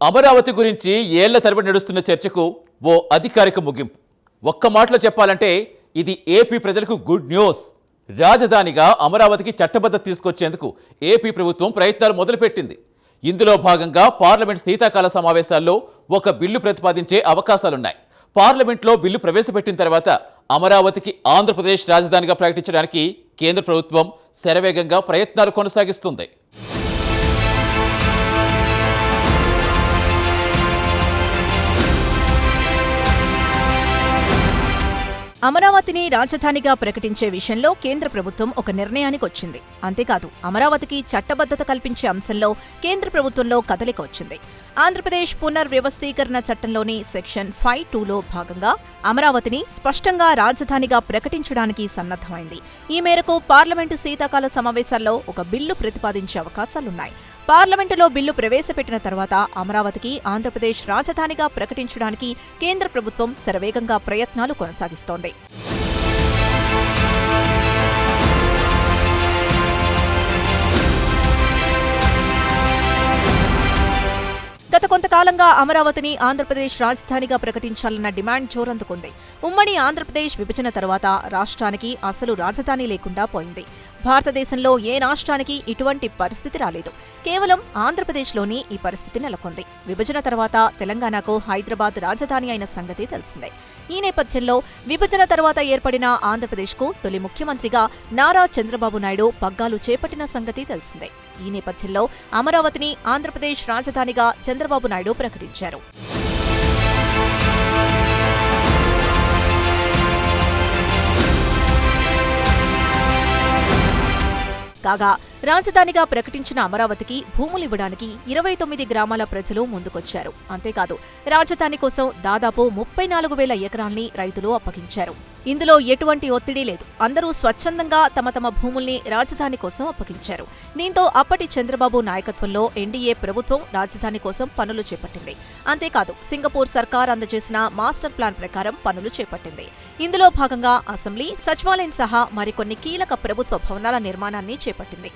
అమరావతి గురించి ఏళ్ల తరబడి నడుస్తున్న చర్చకు ఓ అధికారిక ముగింపు. ఒక్క మాటలో చెప్పాలంటే ఇది ఏపీ ప్రజలకు గుడ్ న్యూస్. రాజధానిగా అమరావతికి చట్టబద్ధత తీసుకొచ్చేందుకు ఏపీ ప్రభుత్వం ప్రయత్నాలు మొదలుపెట్టింది. ఇందులో భాగంగా పార్లమెంట్ శీతాకాల సమావేశాల్లో ఒక బిల్లు ప్రతిపాదించే అవకాశాలున్నాయి. పార్లమెంట్లో బిల్లు ప్రవేశపెట్టిన తర్వాత అమరావతికి ఆంధ్రప్రదేశ్ రాజధానిగా ప్రకటించడానికి కేంద్ర ప్రభుత్వం శరవేగంగా ప్రయత్నాలు కొనసాగిస్తుంది. అమరావతిని రాజధానిగా ప్రకటించే విషయంలో కేంద్ర ప్రభుత్వం ఒక నిర్ణయానికి వచ్చింది. అంతేకాదు, అమరావతికి చట్టబద్ధత కల్పించే అంశంలో కేంద్ర ప్రభుత్వంలో కదలిక వచ్చింది. ఆంధ్రప్రదేశ్ పునర్వ్యవస్థీకరణ చట్టంలోని సెక్షన్ 5(2)లో భాగంగా అమరావతిని స్పష్టంగా రాజధానిగా ప్రకటించడానికి సన్నద్ధమైంది. ఈ మేరకు పార్లమెంటు శీతాకాల సమావేశాల్లో ఒక బిల్లు ప్రతిపాదించే అవకాశాలున్నాయి. పార్లమెంటులో బిల్లు ప్రవేశపెట్టిన తర్వాత అమరావతికి ఆంధ్రప్రదేశ్ రాజధానిగా ప్రకటించడానికి కేంద్ర ప్రభుత్వం శరవేగంగా ప్రయత్నాలు కొనసాగిస్తోంది. గత కొంతకాలంగా అమరావతిని ఆంధ్రప్రదేశ్ రాజధానిగా ప్రకటించాలన్న డిమాండ్ జోరందుకుంది. ఉమ్మడి ఆంధ్రప్రదేశ్ విభజన తర్వాత రాష్ట్రానికి అసలు రాజధాని లేకుండా పోయింది. భారతదేశంలో ఏ రాష్ట్రానికి ఇటువంటి పరిస్థితి రాలేదు. కేవలం ఆంధ్రప్రదేశ్లోని ఈ పరిస్థితి నెలకొంది. విభజన తర్వాత తెలంగాణకు హైదరాబాద్ రాజధాని అయిన సంగతి తెలిసిందే. ఈ నేపథ్యంలో విభజన తర్వాత ఏర్పడిన ఆంధ్రప్రదేశ్కు తొలి ముఖ్యమంత్రిగా నారా చంద్రబాబు నాయుడు పగ్గాలు చేపట్టిన సంగతి తెలిసిందే. ఈ నేపథ్యంలో అమరావతిని ఆంధ్రప్రదేశ్ రాజధానిగా చంద్రబాబు నాయుడు ప్రకటించారు. కాగా రాజధానిగా ప్రకటించిన అమరావతికి భూములివ్వడానికి 29 గ్రామాల ప్రజలు ముందుకొచ్చారు. అంతేకాదు, రాజధాని కోసం దాదాపు 34,000 ఎకరాల్ని రైతులు అప్పగించారు. ఇందులో ఎటువంటి ఒత్తిడి లేదు. అందరూ స్వచ్ఛందంగా తమ తమ భూముల్ని రాజధాని కోసం అప్పగించారు. దీంతో అప్పటి చంద్రబాబు నాయకత్వంలో ఎన్డీఏ ప్రభుత్వం రాజధాని కోసం పనులు చేపట్టింది. అంతేకాదు, సింగపూర్ సర్కార్ అందజేసిన మాస్టర్ ప్లాన్ ప్రకారం పనులు చేపట్టింది. ఇందులో భాగంగా అసెంబ్లీ, సచివాలయం సహా మరికొన్ని కీలక ప్రభుత్వ భవనాల నిర్మాణాన్ని చేపట్టింది.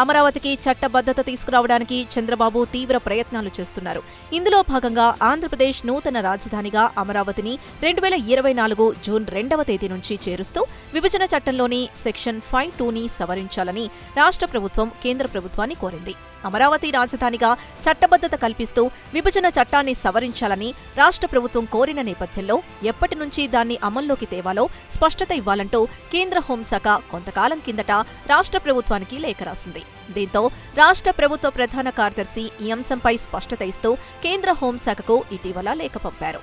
అమరావతికి చట్టబద్ధత తీసుకురావడానికి చంద్రబాబు తీవ్ర ప్రయత్నాలు చేస్తున్నారు. ఇందులో భాగంగా ఆంధ్రప్రదేశ్ నూతన రాజధానిగా అమరావతిని 2024 జూన్ 2వ తేదీ నుంచి చేరుస్తూ విభజన చట్టంలోని సెక్షన్ 5(2)ని సవరించాలని రాష్ట్ర ప్రభుత్వం కేంద్ర ప్రభుత్వాన్ని కోరింది. అమరావతి రాజధానిగా చట్టబద్ధత కల్పిస్తూ విభజన చట్టాన్ని సవరించాలని రాష్ట్ర ప్రభుత్వం కోరిన నేపథ్యంలో ఎప్పటి నుంచి దాన్ని అమల్లోకి తేవాలో స్పష్టత ఇవ్వాలంటూ కేంద్ర హోంశాఖ కొంతకాలం కిందట రాష్ట్ర ప్రభుత్వానికి లేఖ రాసింది. దీంతో రాష్ట్ర ప్రభుత్వ ప్రధాన కార్యదర్శి ఈ అంశంపై స్పష్టత ఇస్తూ కేంద్ర హోంశాఖకు ఇటీవల లేఖ పంపారు.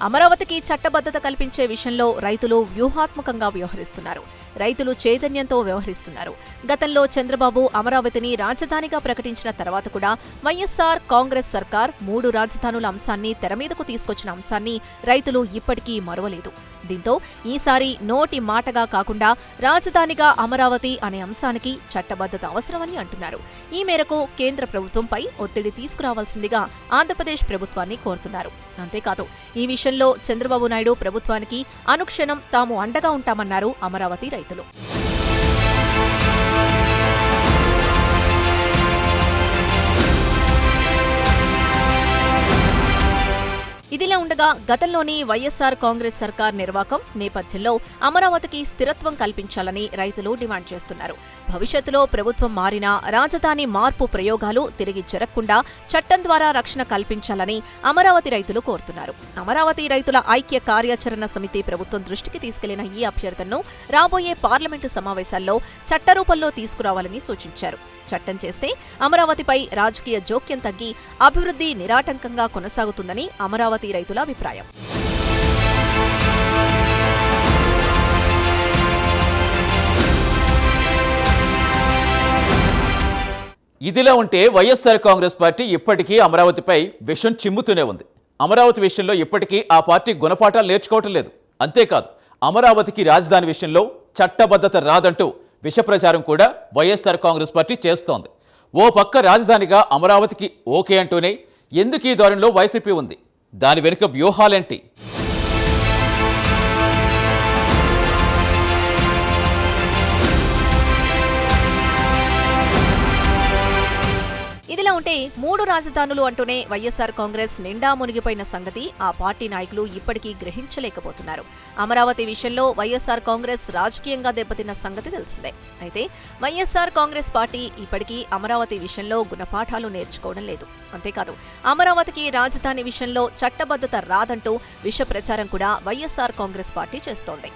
అమరావతికి చట్టబద్ధత కల్పించే విషయంలో రైతులు వ్యూహాత్మకంగా వ్యవహరిస్తున్నారు. రైతులు చైతన్యంతో వ్యవహరిస్తున్నారు. గతంలో చంద్రబాబు అమరావతిని రాజధానిగా ప్రకటించిన తర్వాత కూడా వైఎస్ఆర్ కాంగ్రెస్ సర్కార్ 3 రాజధానుల అంశాన్ని తెరమీదకు తీసుకొచ్చిన అంశాన్ని రైతులు ఇప్పటికీ మరువలేదు. దీంతో ఈసారి నోటి మాటగా కాకుండా రాజధానిగా అమరావతి అనే అంశానికి చట్టబద్ధత అవసరమని అంటున్నారు. ఈ మేరకు కేంద్ర ప్రభుత్వంపై ఒత్తిడి తీసుకురావాల్సిందిగా ఆంధ్రప్రదేశ్ ప్రభుత్వాన్ని కోరుతున్నారు. అంతేకాదు, ఈ విషయంలో చంద్రబాబు నాయుడు ప్రభుత్వానికి అనుక్షణం తాము అండగా ఉంటామన్నారు అమరావతి రైతులు. ఇదిలా ఉండగా గతంలోని వైఎస్ఆర్ కాంగ్రెస్ సర్కార్ నిర్వాకం నేపథ్యంలో అమరావతికి స్థిరత్వం కల్పించాలని రైతులు డిమాండ్ చేస్తున్నారు. భవిష్యత్తులో ప్రభుత్వం మారినా రాజధాని మార్పు ప్రయోగాలు తిరిగి జరగకుండా చట్టం ద్వారా రక్షణ కల్పించాలని అమరావతి రైతులు కోరుతున్నారు. అమరావతి రైతుల ఐక్య కార్యాచరణ సమితి ప్రభుత్వం దృష్టికి తీసుకెళ్లిన ఈ అభ్యర్థనను రాబోయే పార్లమెంటు సమావేశాల్లో చట్టరూపంలో తీసుకురావాలని సూచించారు. చట్టం చేస్తే అమరావతిపై రాజకీయ జోక్యం తగ్గి అభివృద్ధి నిరాటంకంగా కొనసాగుతుందని అమరావతి రైతుల అభిప్రాయం. ఇదిలా ఉంటే వైఎస్ఆర్ కాంగ్రెస్ పార్టీ ఇప్పటికీ అమరావతిపై విషం చిమ్ముతూనే ఉంది. అమరావతి విషయంలో ఇప్పటికీ ఆ పార్టీ గుణపాఠాలు నేర్చుకోవటం లేదు. అంతేకాదు, అమరావతికి రాజధాని విషయంలో చట్టబద్ధత రాదంటూ విష ప్రచారం కూడా వైఎస్ఆర్ కాంగ్రెస్ పార్టీ చేస్తోంది. ఓ పక్క రాజధానిగా అమరావతికి ఓకే అంటూనే ఎందుకు ఈ ధోరణిలో వైసీపీ ఉంది? దాని వెనుక వ్యూహాలేంటి? ఇదిలా ఉంటే 3 రాజధానులు అంటూనే వైఎస్ఆర్ కాంగ్రెస్ నిండా మునిగిపోయిన సంగతి ఆ పార్టీ నాయకులు ఇప్పటికీ గ్రహించలేకపోతున్నారు. అమరావతి విషయంలో వైఎస్ఆర్ కాంగ్రెస్ రాజకీయంగా దెబ్బతిన్న సంగతి తెలిసిందే. అయితే వైఎస్ఆర్ కాంగ్రెస్ పార్టీ ఇప్పటికీ అమరావతి విషయంలో గుణపాఠాలు నేర్చుకోవడం లేదు. అంతేకాదు, అమరావతికి రాజధాని విషయంలో చట్టబద్ధత రాదంటూ విష ప్రచారం కూడా వైఎస్ఆర్ కాంగ్రెస్ పార్టీ చేస్తోంది.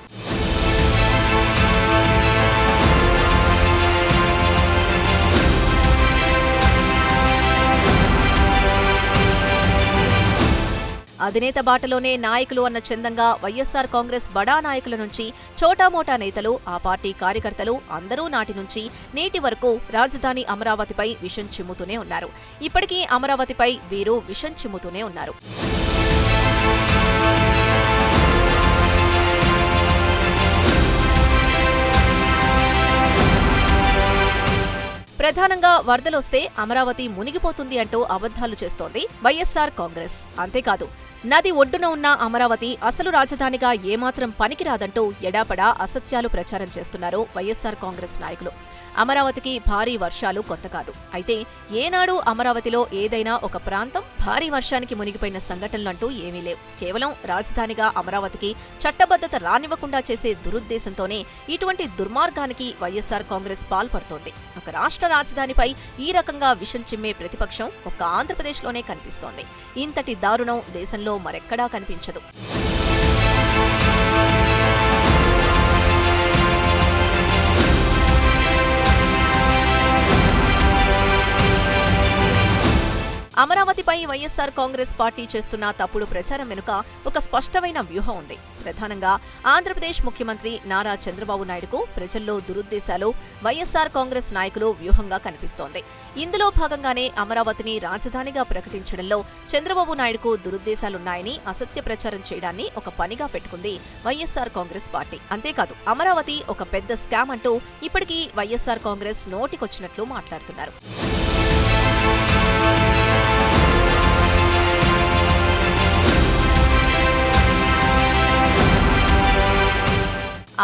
అధినేత బాటలోనే నాయకులు అన్న చందంగా వైఎస్ఆర్ కాంగ్రెస్ బడా నాయకుల నుంచి చోటామోటా నేతలు, ఆ పార్టీ కార్యకర్తలు అందరూ నాటి నుంచి నేటి వరకు రాజధాని అమరావతిపై విషం చిమ్ముతూనే ఉన్నారు. ఇప్పటికీ అమరావతిపై వీరు విషం చిమ్ముతూనే ఉన్నారు. ప్రధానంగా వరదలొస్తే అమరావతి మునిగిపోతుంది అంటూ అబద్ధాలు చేస్తోంది వైఎస్ఆర్ కాంగ్రెస్. అంతేకాదు, నది ఒడ్డున ఉన్న అమరావతి అసలు రాజధానిగా ఏమాత్రం పనికిరాదంటూ ఎడాపడా అసత్యాలు ప్రచారం చేస్తున్నారు వైఎస్ఆర్ కాంగ్రెస్ నాయకులు. అమరావతికి భారీ వర్షాలు కొత్త కాదు. అయితే ఏనాడు అమరావతిలో ఏదైనా ఒక ప్రాంతం భారీ వర్షానికి మునిగిపోయిన సంఘటనలంటూ ఏమీ లేవు. కేవలం రాజధానిగా అమరావతికి చట్టబద్ధత రానివ్వకుండా చేసే దురుద్దేశంతోనే ఇటువంటి దుర్మార్గానికి వైఎస్ఆర్ కాంగ్రెస్ పాల్పడుతోంది. ఒక రాష్ట్ర రాజధానిపై ఈ రకంగా విషం చిమ్మే ప్రతిపక్షం ఒక్క ఆంధ్రప్రదేశ్లోనే కనిపిస్తోంది. ఇంతటి దారుణం దేశంలో మరెక్కడా కనిపించదు. అమరావతిపై వైఎస్ఆర్ కాంగ్రెస్ పార్టీ చేస్తున్న తప్పుడు ప్రచారం వెనుక ఒక స్పష్టమైన వ్యూహం ఉంది. ప్రధానంగా ఆంధ్రప్రదేశ్ ముఖ్యమంత్రి నారా చంద్రబాబు నాయుడుకు ప్రజల్లో దురుద్దేశాలు వైఎస్ఆర్ కాంగ్రెస్ నాయకులు వ్యూహంగా కనిపిస్తోంది. ఇందులో భాగంగానే అమరావతిని రాజధానిగా ప్రకటించడంలో చంద్రబాబు నాయుడుకు దురుద్దేశాలున్నాయని అసత్య ప్రచారం చేయడాన్ని ఒక పనిగా పెట్టుకుంది వైఎస్ఆర్ కాంగ్రెస్ పార్టీ. అంతేకాదు, అమరావతి ఒక పెద్ద స్కామ్ అంటూ ఇప్పటికీ వైఎస్ఆర్ కాంగ్రెస్ నోటికొచ్చినట్లు మాట్లాడుతున్నారు.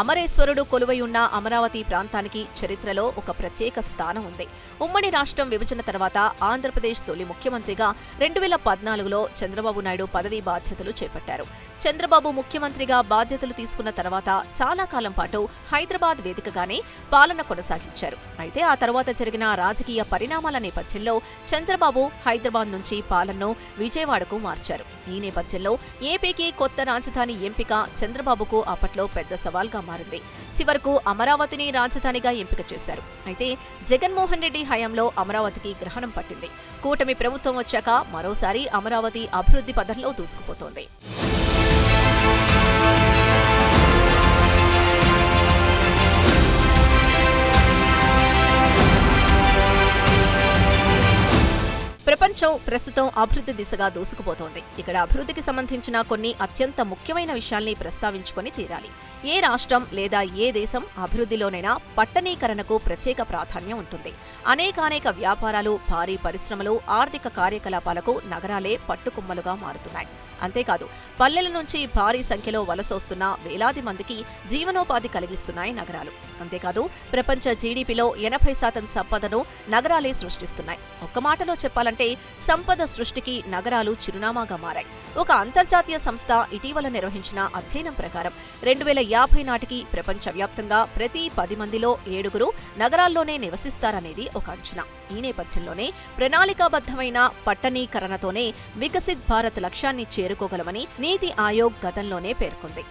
అమరేశ్వరుడు కొలువై ఉన్న అమరావతి ప్రాంతానికి చరిత్రలో ఒక ప్రత్యేక స్థానం ఉంది. ఉమ్మడి రాష్ట్రం విభజన తర్వాత ఆంధ్రప్రదేశ్ తొలి ముఖ్యమంత్రిగా 2014లో చంద్రబాబు నాయుడు పదవీ బాధ్యతలు చేపట్టారు. చంద్రబాబు ముఖ్యమంత్రిగా బాధ్యతలు తీసుకున్న తర్వాత చాలా కాలం పాటు హైదరాబాద్ వేదికగానే పాలన కొనసాగించారు. అయితే ఆ తర్వాత జరిగిన రాజకీయ పరిణామాల నేపథ్యంలో చంద్రబాబు హైదరాబాద్ నుంచి పాలనను విజయవాడకు మార్చారు. ఈ నేపథ్యంలో ఏపీకి కొత్త రాజధాని ఎంపిక చంద్రబాబుకు అప్పట్లో పెద్ద సవాల్గా మారింది. చివరకు అమరావతిని రాజధానిగా ఎంపిక చేశారు. అయితే జగన్మోహన్ రెడ్డి హయాంలో అమరావతికి గ్రహణం పట్టింది. కూటమి ప్రభుత్వం వచ్చాక మరోసారి అమరావతి అభివృద్ధి పథంలో దూసుకుపోతోంది. ప్రపంచం ప్రస్తుతం అభివృద్ధి దిశగా దూసుకుపోతోంది. ఇక్కడ అభివృద్ధికి సంబంధించిన కొన్ని అత్యంత ముఖ్యమైన విషయాల్ని ప్రస్తావించుకొని తీరాలి. ఏ రాష్ట్రం లేదా ఏ దేశం అభివృద్ధిలోనైనా పట్టణీకరణకు ప్రత్యేక ప్రాధాన్యం ఉంటుంది. అనేకానేక వ్యాపారాలు, భారీ పరిశ్రమలు, ఆర్థిక కార్యకలాపాలకు నగరాలే పట్టుకొమ్మలుగా మారుతున్నాయి. అంతేకాదు, పల్లెల నుంచి భారీ సంఖ్యలో వలస వస్తున్న వేలాది మందికి జీవనోపాధి కలిగిస్తున్నాయి నగరాలు. అంతేకాదు, ప్రపంచ జీడీపీలో 80% సంపదను నగరాలే సృష్టిస్తున్నాయి. ఒక్క మాటలో చెప్పాలంటే సంపద సృష్టికి నగరాలు చిరునామాగా మారాయి. ఒక అంతర్జాతీయ సంస్థ ఇటీవల నిర్వహించిన అధ్యయనం ప్రకారం 2050 నాటికి ప్రపంచవ్యాప్తంగా ప్రతి 10 మందిలో 7 నగరాల్లోనే నివసిస్తారనేది ఒక అంచనా. ఈ నేపథ్యంలోనే ప్రణాళికాబద్ధమైన పట్టణీకరణతోనే వికసిత్ భారత్ లక్ష్యాన్ని చేరుకోగలమని నీతి ఆయోగ్ గతంలోనే పేర్కొంది.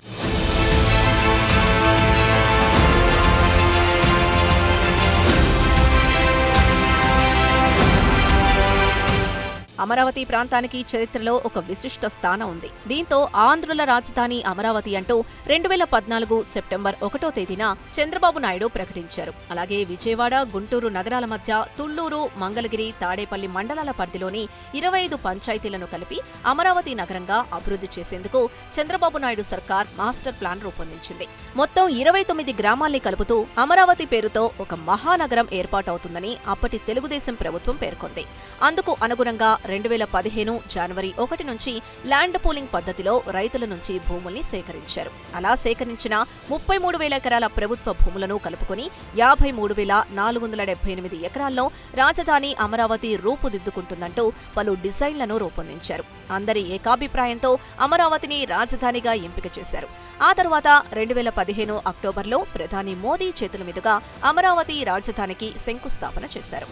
అమరావతి ప్రాంతానికి చరిత్రలో ఒక విశిష్ట స్థానం ఉంది. దీంతో ఆంధ్రుల రాజధాని అమరావతి అంటూ 2014 సెప్టెంబర్ 1వ తేదీన చంద్రబాబు నాయుడు ప్రకటించారు. అలాగే విజయవాడ, గుంటూరు నగరాల మధ్య తుళ్లూరు, మంగళగిరి, తాడేపల్లి మండలాల పరిధిలోని 25 పంచాయతీలను కలిపి అమరావతి నగరంగా అభివృద్ధి చేసేందుకు చంద్రబాబు నాయుడు సర్కార్ మాస్టర్ ప్లాన్ రూపొందించింది. మొత్తం 29 గ్రామాల్ని కలుపుతూ అమరావతి పేరుతో ఒక మహానగరం ఏర్పాటవుతుందని అప్పటి తెలుగుదేశం ప్రభుత్వం పేర్కొంది. అందుకు అనుగుణంగా 2015 జనవరి 1 నుంచి ల్యాండ్ పూలింగ్ పద్ధతిలో రైతుల నుంచి భూముల్ని సేకరించారు. అలా సేకరించిన 33,000 ఎకరాల ప్రభుత్వ భూములను కలుపుకొని 53,478 ఎకరాల్లో రాజధాని అమరావతి రూపుదిద్దుకుంటుందంటూ పలు డిజైన్లను రూపొందించారు. అందరి ఏకాభిప్రాయంతో అమరావతిని రాజధానిగా ఎంపిక చేశారు. ఆ తర్వాత 2015 అక్టోబర్లో ప్రధాని మోదీ చేతుల మీదుగా అమరావతి రాజధానికి శంకుస్థాపన చేశారు.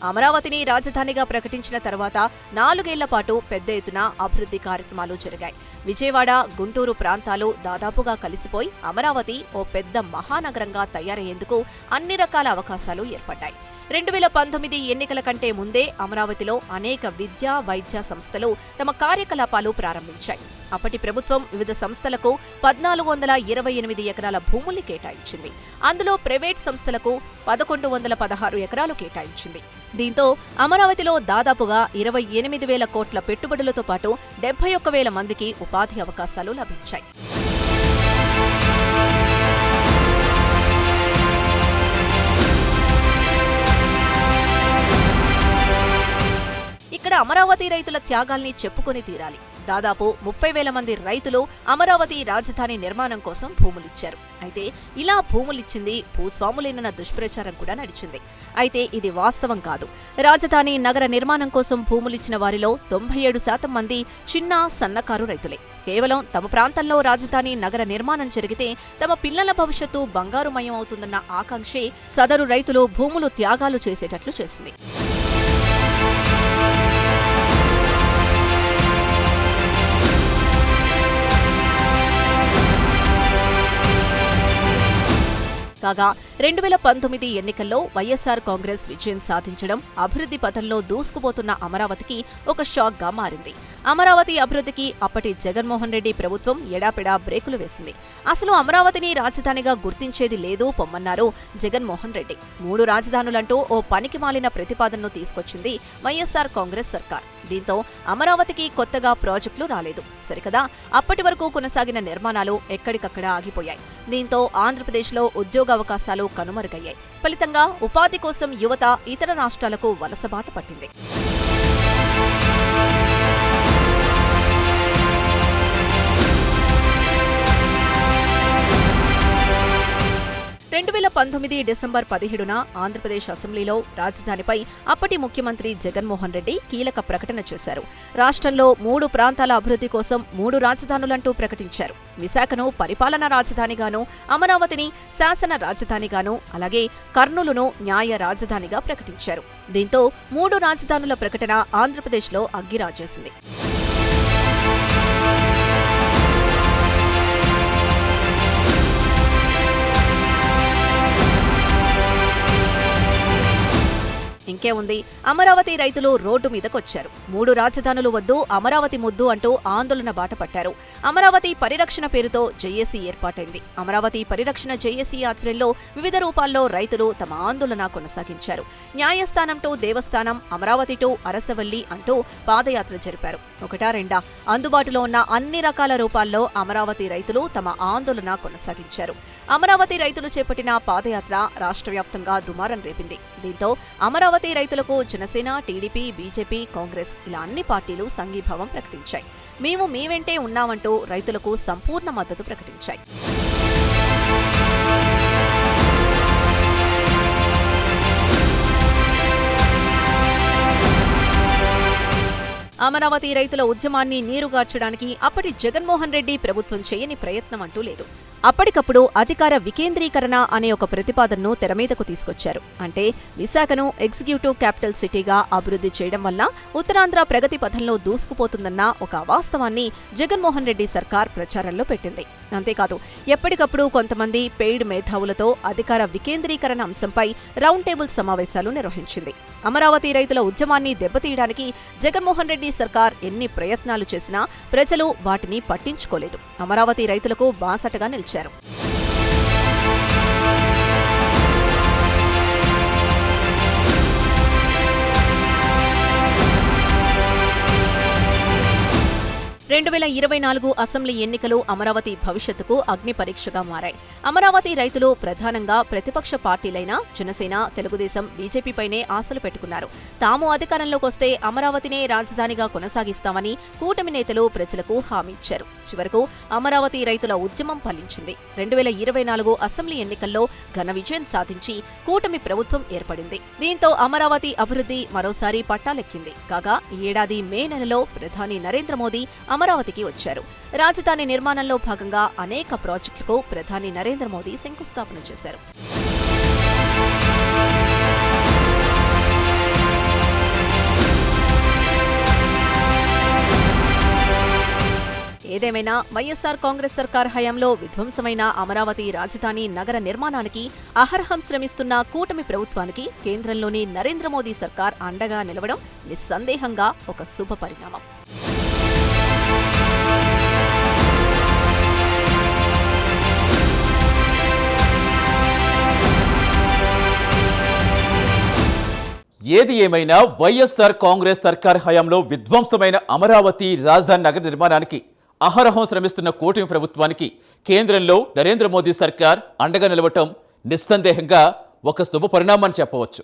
అమరావతిని రాజధానిగా ప్రకటించిన తర్వాత 4 ఏళ్ల పాటు పెద్ద ఎత్తున అభివృద్ధి కార్యక్రమాలు జరిగాయి. విజయవాడ, గుంటూరు ప్రాంతాలు దాదాపుగా కలిసిపోయి అమరావతి ఓ పెద్ద మహానగరంగా తయారయ్యేందుకు అన్ని రకాల అవకాశాలు ఏర్పడ్డాయి. 2019 ఎన్నికల కంటే ముందే అమరావతిలో అనేక విద్యా, వైద్య సంస్థలు తమ కార్యకలాపాలు ప్రారంభించాయి. అప్పటి ప్రభుత్వం వివిధ సంస్థలకు 1,428 ఎకరాల భూముల్ని కేటాయించింది. అందులో ప్రైవేట్ సంస్థలకు 1,116 ఎకరాలు కేటాయించింది. దీంతో అమరావతిలో దాదాపుగా 28,000 కోట్ల పెట్టుబడులతో పాటు 71,000 మందికి ఉపాధి అవకాశాలు లభించాయి. ఇక్కడ అమరావతి రైతుల త్యాగాల్ని చెప్పుకొని తీరాలి. దాదాపు 30,000 మంది రైతులు అమరావతి రాజధాని నిర్మాణం కోసం భూములిచ్చారు. అయితే ఇలా భూములిచ్చింది భూస్వాములేనన్న దుష్ప్రచారం కూడా నడిచింది. అయితే ఇది వాస్తవం కాదు. రాజధాని నగర నిర్మాణం కోసం భూములిచ్చిన వారిలో 97% మంది చిన్న, సన్నకారు రైతులే. కేవలం తమ ప్రాంతంలో రాజధాని నగర నిర్మాణం జరిగితే తమ పిల్లల భవిష్యత్తు బంగారుమయం అవుతుందన్న ఆకాంక్షే సదరు రైతులు భూములు త్యాగాలు చేసేటట్లు చేసింది. 2019 ఎన్నికల్లో వైఎస్ఆర్ కాంగ్రెస్ విజయం సాధించడం అభివృద్ధి పథంలో దూసుకుపోతున్న అమరావతికి ఒక షాక్ గా మారింది. అమరావతి అభివృద్ధికి అప్పటి జగన్మోహన్ రెడ్డి ప్రభుత్వం ఎడాపెడా బ్రేకులు వేసింది. అసలు అమరావతిని రాజధానిగా గుర్తించేది లేదు పొమ్మన్నారు జగన్మోహన్ రెడ్డి. 3 రాజధానులంటూ ఓ పనికిమాలిన ప్రతిపాదనను తీసుకొచ్చింది వైఎస్ఆర్ కాంగ్రెస్ సర్కార్. దీంతో అమరావతికి కొత్తగా ప్రాజెక్టులు రాలేదు. సరికదా అప్పటి వరకు కొనసాగిన నిర్మాణాలు ఎక్కడికక్కడ ఆగిపోయాయి. దీంతో ఆంధ్రప్రదేశ్లో ఉద్యోగావకాశాలు కనుమరుగయ్యాయి. ఫలితంగా ఉపాధి కోసం యువత ఇతర రాష్ట్రాలకు వలసబాట పట్టింది. 2019 డిసెంబర్ 17న ఆంధ్రప్రదేశ్ అసెంబ్లీలో రాజధానిపై అప్పటి ముఖ్యమంత్రి జగన్మోహన్ రెడ్డి కీలక ప్రకటన చేశారు. రాష్ట్రంలో 3 ప్రాంతాల అభివృద్ధి కోసం 3 రాజధానులంటూ ప్రకటించారు. విశాఖను పరిపాలనా రాజధానిగాను, అమరావతిని శాసన రాజధానిగాను, అలాగే కర్నూలును న్యాయ రాజధానిగా ప్రకటించారు. దీంతో 3 రాజధానుల ప్రకటన ఆంధ్రప్రదేశ్లో అగ్గిరాజేసింది. 'ఇంకే ఉంది, అమరావతి రైతులు రోడ్డు మీదకొచ్చారు. 3 రాజధానులు వద్దు, అమరావతి ముద్దు అంటూ ఆందోళన బాటపట్టారు. అమరావతి పరిరక్షణ పేరుతో జేఏసీ ఏర్పాటైంది. అమరావతి పరిరక్షణ జేఏసీ ఆధ్వర్యంలో వివిధ రూపాల్లో రైతులు తమ ఆందోళన కొనసాగించారు. న్యాయస్థానం to Devasthanam, Amaravati to Arasavalli అంటూ పాదయాత్ర జరిపారు. 1-2 అందుబాటులో ఉన్న అన్ని రకాల రూపాల్లో అమరావతి రైతులు తమ ఆందోళన కొనసాగించారు. అమరావతి రైతులు చేపట్టిన పాదయాత్ర రాష్ట్ర వ్యాప్తంగా దుమారం రేపింది. దీంతో అమరావతి రైతులకు జనసేన, టీడీపీ, బీజేపీ, కాంగ్రెస్ ఇలా అన్ని పార్టీలు సంఘీభావం ప్రకటించాయి. మేము మీ వెంటే ఉన్నామంటూ రైతులకు సంపూర్ణ మద్దతు ప్రకటించాయి. అమరావతి రైతుల ఉద్యమాన్ని నీరుగార్చడానికి అప్పటి జగన్మోహన్ రెడ్డి ప్రభుత్వం చేయని ప్రయత్నం అంటూ లేదు. అప్పటికప్పుడు అధికార వికేంద్రీకరణ అనే ఒక ప్రతిపాదనను తెరమీదకు తీసుకొచ్చారు. అంటే విశాఖను ఎగ్జిక్యూటివ్ క్యాపిటల్ సిటీగా అభివృద్ధి చేయడం వల్ల ఉత్తరాంధ్ర ప్రగతి పథంలో దూసుకుపోతుందన్న ఒక అవాస్తవాన్ని జగన్మోహన్ రెడ్డి సర్కార్ ప్రచారంలో పెట్టింది. అంతేకాదు ఎప్పటికప్పుడు కొంతమంది పెయిడ్ మేధావులతో అధికార వికేంద్రీకరణ అంశంపై రౌండ్ టేబుల్ సమావేశాలు నిర్వహించింది. అమరావతి రైతుల ఉద్యమాన్ని దెబ్బతీయడానికి జగన్మోహన్ రెడ్డి సర్కార్ ఎన్ని ప్రయత్నాలు చేసినా ప్రజలు వాటిని పట్టించుకోలేదు. అమరావతి రైతులకు బాసటగా నిలిచారు. 2024 అసెంబ్లీ ఎన్నికలు అమరావతి భవిష్యత్తుకు అగ్ని పరీక్షగా మారాయి. అమరావతి రైతులు ప్రధానంగా ప్రతిపక్ష పార్టీలైన జనసేన, తెలుగుదేశం, బీజేపీపైనే ఆశలు పెట్టుకున్నారు. తాము అధికారంలోకి వస్తే అమరావతినే రాజధానిగా కొనసాగిస్తామని కూటమి నేతలు ప్రజలకు హామీ ఇచ్చారు. చివరకు అమరావతి రైతుల ఉద్యమం ఫలించింది. 2024 అసెంబ్లీ ఎన్నికల్లో ఘన విజయం సాధించి కూటమి ప్రభుత్వం ఏర్పడింది. దీంతో అమరావతి అభివృద్ధి మరోసారి పట్టాలెక్కింది. కాగా ఈ ఏడాది మే నెలలో ప్రధాని నరేంద్ర మోదీ అమరావతికి వచ్చారు. రాజధాని నిర్మాణంలో భాగంగా అనేక ప్రాజెక్టులకు ప్రధాని నరేంద్ర మోదీ శంకుస్థాపన చేశారు. ఏదేమైనా వైఎస్ఆర్ కాంగ్రెస్ సర్కార్ హయాంలో విధ్వంసమైన అమరావతి రాజధాని నగర నిర్మాణానికి అహర్హం శ్రమిస్తున్న కూటమి ప్రభుత్వానికి కేంద్రంలోని నరేంద్ర మోదీ సర్కార్ అండగా నిలవడం నిస్సందేహంగా ఒక శుభ పరిణామం. ఏది ఏమైనా వైఎస్ఆర్ కాంగ్రెస్ సర్కార్ హయాంలో విధ్వంసమైన అమరావతి రాజధాని నగర నిర్మాణానికి అహరహం శ్రమిస్తున్న కూటమి ప్రభుత్వానికి కేంద్రంలో నరేంద్ర మోదీ సర్కార్ అండగా నిలవటం నిస్సందేహంగా ఒక శుభ పరిణామాన్ని చెప్పవచ్చు.